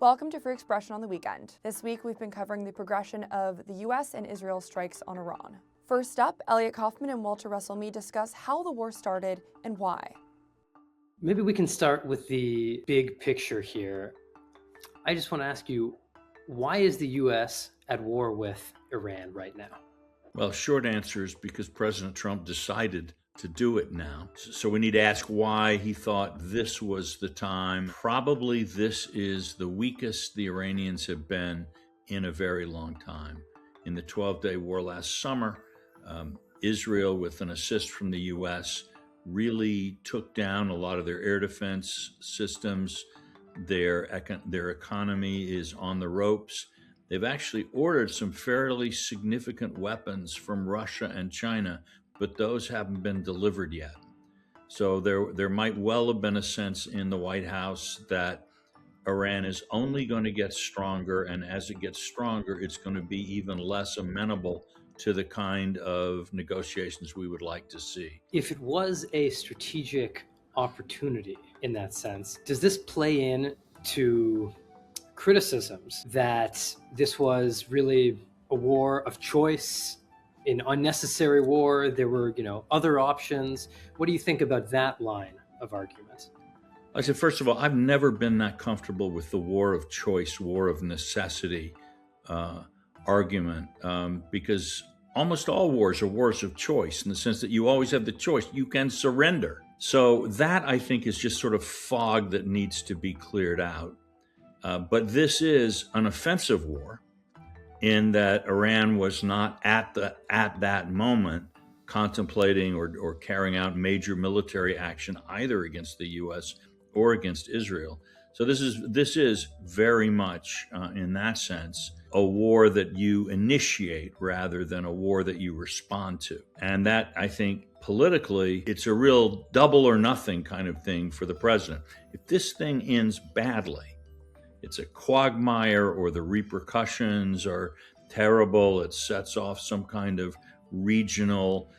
Welcome to Free Expression on the Weekend. This week we've been covering the progression of the U.S. and Israel strikes on Iran. First up, Elliot Kaufman and Walter Russell Mead discuss how the war started and why. Maybe we can start with the big picture here. I just want to ask you, why is the U.S. at war with Iran right now? Well, short answer is because President Trump decided to do it now. So we need to ask why he thought this was the time. Probably this is the weakest the Iranians have been in a very long time. In the 12-day war last summer, Israel, with an assist from the U.S., really took down a lot of their air defense systems. Their economy is on the ropes. They've actually ordered some fairly significant weapons from Russia and China, but those haven't been delivered yet. So there might well have been a sense in the White House that Iran is only going to get stronger, and as it gets stronger, it's going to be even less amenable to the kind of negotiations we would like to see. If it was a strategic opportunity in that sense, does this play in to criticisms that this was really a war of choice, an unnecessary war? There were, other options. What do you think about that line of argument? I said, first of all, I've never been that comfortable with the war of choice, war of necessity argument, because almost all wars are wars of choice in the sense that you always have the choice. You can surrender. So that, I think, is just sort of fog that needs to be cleared out. But this is an offensive war in that Iran was not at that moment contemplating or carrying out major military action either against the U.S. or against Israel. So this is very much, in that sense, a war that you initiate rather than a war that you respond to. And that, I think, politically, it's a real double or nothing kind of thing for the president. If this thing ends badly, it's a quagmire or the repercussions are terrible, it sets off some kind of regional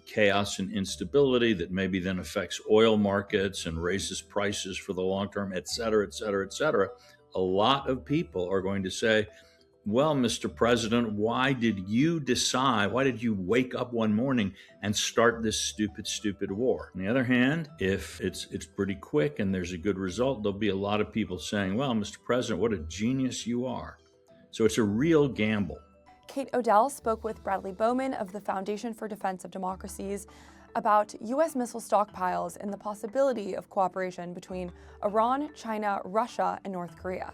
chaos and instability that maybe then affects oil markets and raises prices for the long term, et cetera, et cetera, et cetera. A lot of people are going to say, well, Mr. President, why did you wake up one morning and start this stupid war? On the other hand, if it's pretty quick and there's a good result, there'll be a lot of people saying, well, Mr. President, what a genius you are. So it's a real gamble. Kate Odell spoke with Bradley Bowman of the Foundation for Defense of Democracies about U.S. missile stockpiles and the possibility of cooperation between Iran, China, Russia, and North Korea.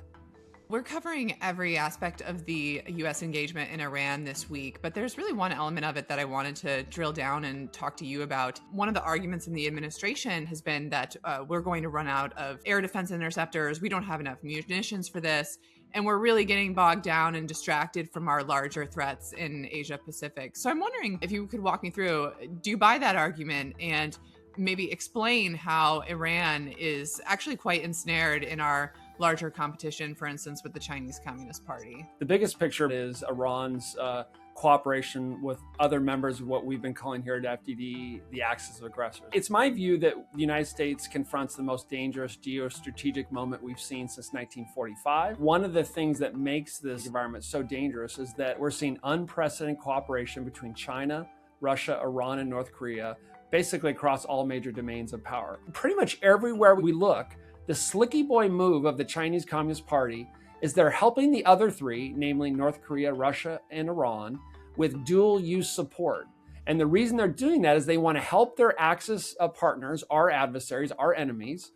We're covering every aspect of the U.S. engagement in Iran this week, but there's really one element of it that I wanted to drill down and talk to you about. One of the arguments in the administration has been that we're going to run out of air defense interceptors. We don't have enough munitions for this. And we're really getting bogged down and distracted from our larger threats in Asia Pacific. So I'm wondering if you could walk me through, do you buy that argument and maybe explain how Iran is actually quite ensnared in our larger competition, for instance, with the Chinese Communist Party? The biggest picture is Iran's cooperation with other members of what we've been calling here at FDD the axis of aggressors. It's my view that the United States confronts the most dangerous geostrategic moment we've seen since 1945. One of the things that makes this environment so dangerous is that we're seeing unprecedented cooperation between China, Russia, Iran, and North Korea, basically across all major domains of power. Pretty much everywhere we look, the slicky boy move of the Chinese Communist Party is they're helping the other three, namely North Korea, Russia, and Iran, with dual use support. And the reason they're doing that is they want to help their axis of partners, our adversaries, our enemies.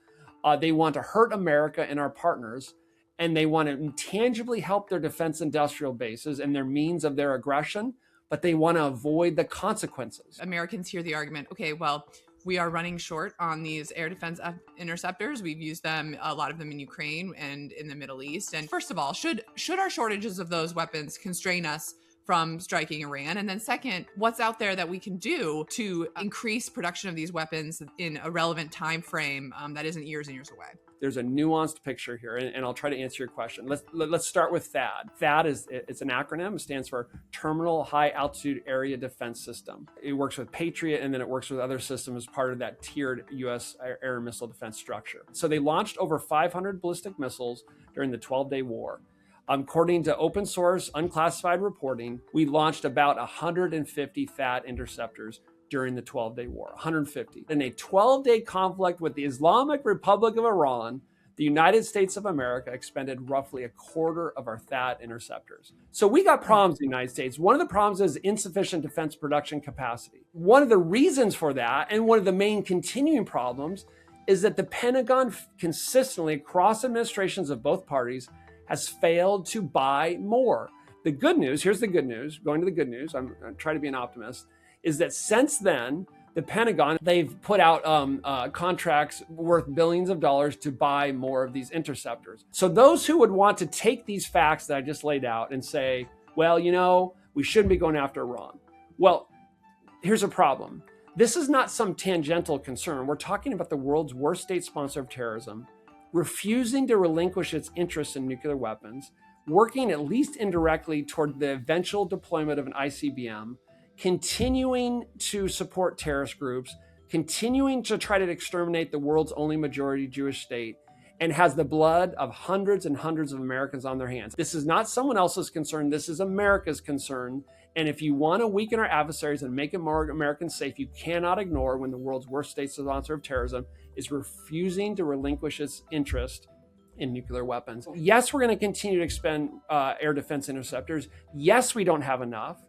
They want to hurt America and our partners, and they want to tangibly help their defense industrial bases and their means of their aggression, but they want to avoid the consequences. Americans hear the argument, okay, well, we are running short on these air defense interceptors. We've used them, a lot of them in Ukraine and in the Middle East. And first of all, should our shortages of those weapons constrain us from striking Iran? And then second, what's out there that we can do to increase production of these weapons in a relevant time frame that isn't years and years away? There's a nuanced picture here, and I'll try to answer your question. Let's start with THAAD. THAAD it's an acronym. It stands for Terminal High Altitude Area Defense System. It works with Patriot, and then it works with other systems as part of that tiered U.S. air missile defense structure. So they launched over 500 ballistic missiles during the 12-day war. According to open source, unclassified reporting, we launched about 150 THAAD interceptors during the 12-day war, 150. In a 12-day conflict with the Islamic Republic of Iran, the United States of America expended roughly a quarter of our THAAD interceptors. So we got problems in the United States. One of the problems is insufficient defense production capacity. One of the reasons for that, and one of the main continuing problems, is that the Pentagon consistently, across administrations of both parties, has failed to buy more. The good news, here's the good news, going to the good news, I'm trying to be an optimist, is that since then, the Pentagon, they've put out contracts worth billions of dollars to buy more of these interceptors. So those who would want to take these facts that I just laid out and say, well, we shouldn't be going after Iran. Well, here's a problem. This is not some tangential concern. We're talking about the world's worst state sponsor of terrorism, refusing to relinquish its interest in nuclear weapons, working at least indirectly toward the eventual deployment of an ICBM, continuing to support terrorist groups, continuing to try to exterminate the world's only majority Jewish state, and has the blood of hundreds and hundreds of Americans on their hands. This is not someone else's concern. This is America's concern. And if you want to weaken our adversaries and make more Americans safe, you cannot ignore when the world's worst state sponsor of terrorism is refusing to relinquish its interest in nuclear weapons. Yes, we're going to continue to expend air defense interceptors. Yes, we don't have enough.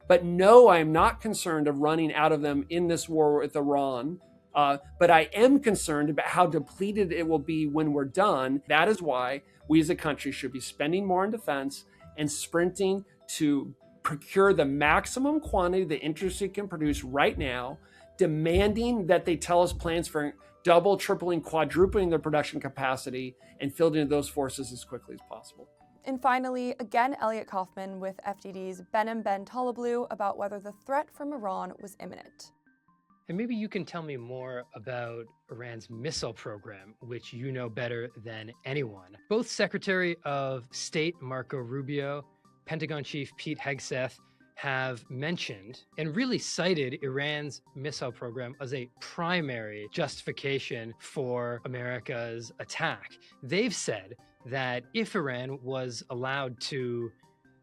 But no, I am not concerned of running out of them in this war with Iran. But I am concerned about how depleted it will be when we're done. That is why we as a country should be spending more on defense and sprinting to procure the maximum quantity the industry can produce right now, demanding that they tell us plans for double, tripling, quadrupling their production capacity, and fielding those forces as quickly as possible. And finally, again, Elliot Kaufman with FDD's Behnam Ben Taleblu about whether the threat from Iran was imminent. And maybe you can tell me more about Iran's missile program, which you know better than anyone. Both Secretary of State Marco Rubio, Pentagon Chief Pete Hegseth have mentioned and really cited Iran's missile program as a primary justification for America's attack. They've said that if Iran was allowed to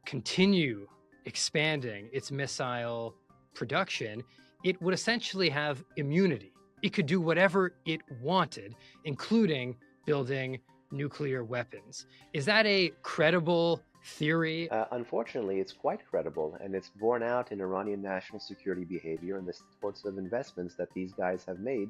continue expanding its missile production, it would essentially have immunity. It could do whatever it wanted, including building nuclear weapons. Is that a credible theory? Unfortunately, it's quite credible, and it's borne out in Iranian national security behavior and the sorts of investments that these guys have made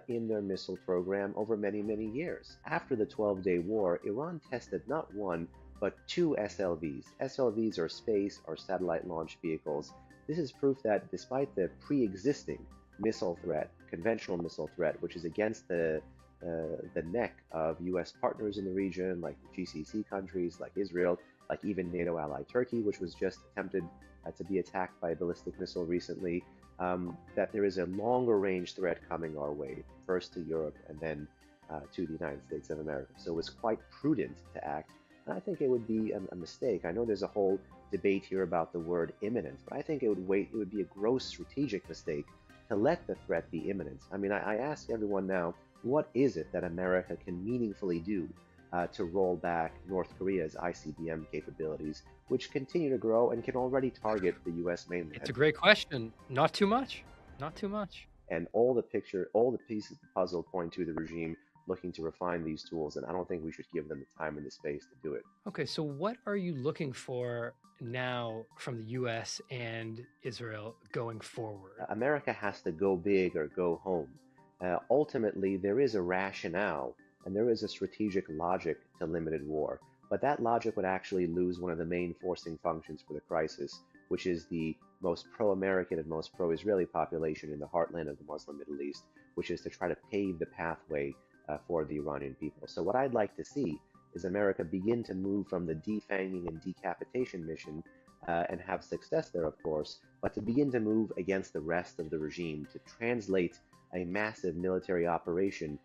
in their missile program over many, many years. After the 12-day war, Iran tested not one, but two SLVs. SLVs are space or satellite launch vehicles. This is proof that despite the pre-existing missile threat, conventional missile threat, which is against the neck of U.S. partners in the region, like GCC countries, like Israel, like even NATO ally Turkey, which was just attempted to be attacked by a ballistic missile recently, that there is a longer range threat coming our way, first to Europe and then to the United States of America. So it's quite prudent to act. And I think it would be a mistake. I know there's a whole debate here about the word imminent, but I think it would be a gross strategic mistake to let the threat be imminent. I mean, I ask everyone now, what is it that America can meaningfully do to roll back North Korea's ICBM capabilities, which continue to grow and can already target the U.S. mainland? It's a great question. Not too much. Not too much. And all the pieces of the puzzle point to the regime looking to refine these tools, and I don't think we should give them the time and the space to do it. Okay, so what are you looking for now from the U.S. and Israel going forward? America has to go big or go home. Ultimately, there is a rationale and there is a strategic logic to limited war, but that logic would actually lose one of the main forcing functions for the crisis, which is the most pro-American and most pro-Israeli population in the heartland of the Muslim Middle East, which is to try to pave the pathway for the Iranian people. So what I'd like to see is America begin to move from the defanging and decapitation mission and have success there, of course, but to begin to move against the rest of the regime, to translate a massive military operation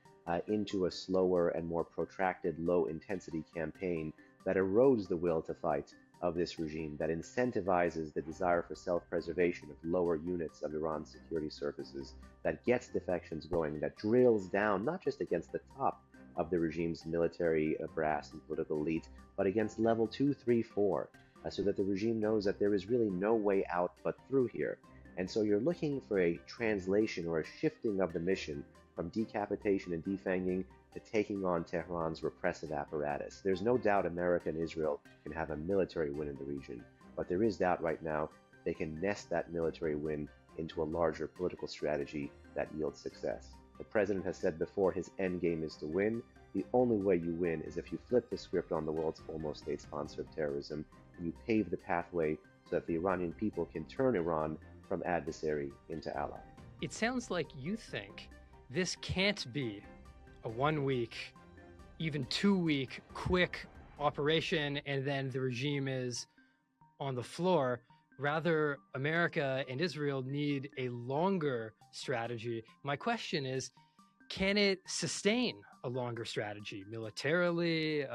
into a slower and more protracted low-intensity campaign that erodes the will to fight of this regime, that incentivizes the desire for self-preservation of lower units of Iran's security services, that gets defections going, that drills down not just against the top of the regime's military brass and political elite, but against level 2, 3, 4, so that the regime knows that there is really no way out but through here. And so you're looking for a translation or a shifting of the mission from decapitation and defanging to taking on Tehran's repressive apparatus. There's no doubt America and Israel can have a military win in the region, but there is doubt right now they can nest that military win into a larger political strategy that yields success. The president has said before his end game is to win. The only way you win is if you flip the script on the world's foremost state sponsor of terrorism, and you pave the pathway so that the Iranian people can turn Iran from adversary into ally. It sounds like you think this can't be a 1 week, even 2 week quick operation and then the regime is on the floor. Rather, America and Israel need a longer strategy. My question is, can it sustain a longer strategy militarily,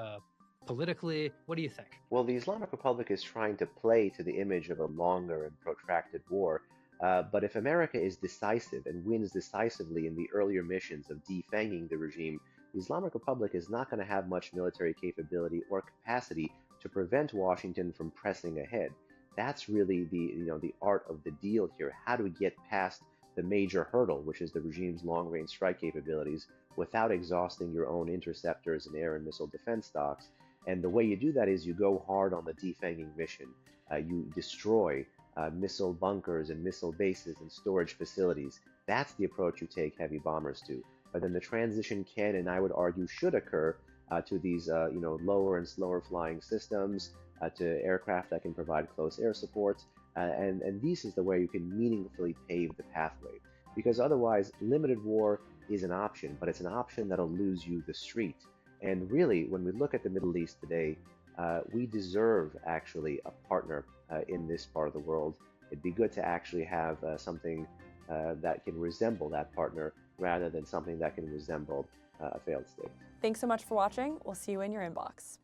politically? What do you think? Well, the Islamic Republic is trying to play to the image of a longer and protracted war. But if America is decisive and wins decisively in the earlier missions of defanging the regime, the Islamic Republic is not going to have much military capability or capacity to prevent Washington from pressing ahead. That's really the art of the deal here. How do we get past the major hurdle, which is the regime's long-range strike capabilities, without exhausting your own interceptors and air and missile defense stocks? And the way you do that is you go hard on the defanging mission. You destroy missile bunkers and missile bases and storage facilities. That's the approach you take heavy bombers to. But then the transition can, and I would argue should occur to these lower and slower flying systems, to aircraft that can provide close air support, and this is the way you can meaningfully pave the pathway. Because otherwise, limited war is an option, but it's an option that'll lose you the street. And really, when we look at the Middle East today, we deserve actually a partner in this part of the world. It'd be good to actually have something that can resemble that partner rather than something that can resemble a failed state. Thanks so much for watching. We'll see you in your inbox.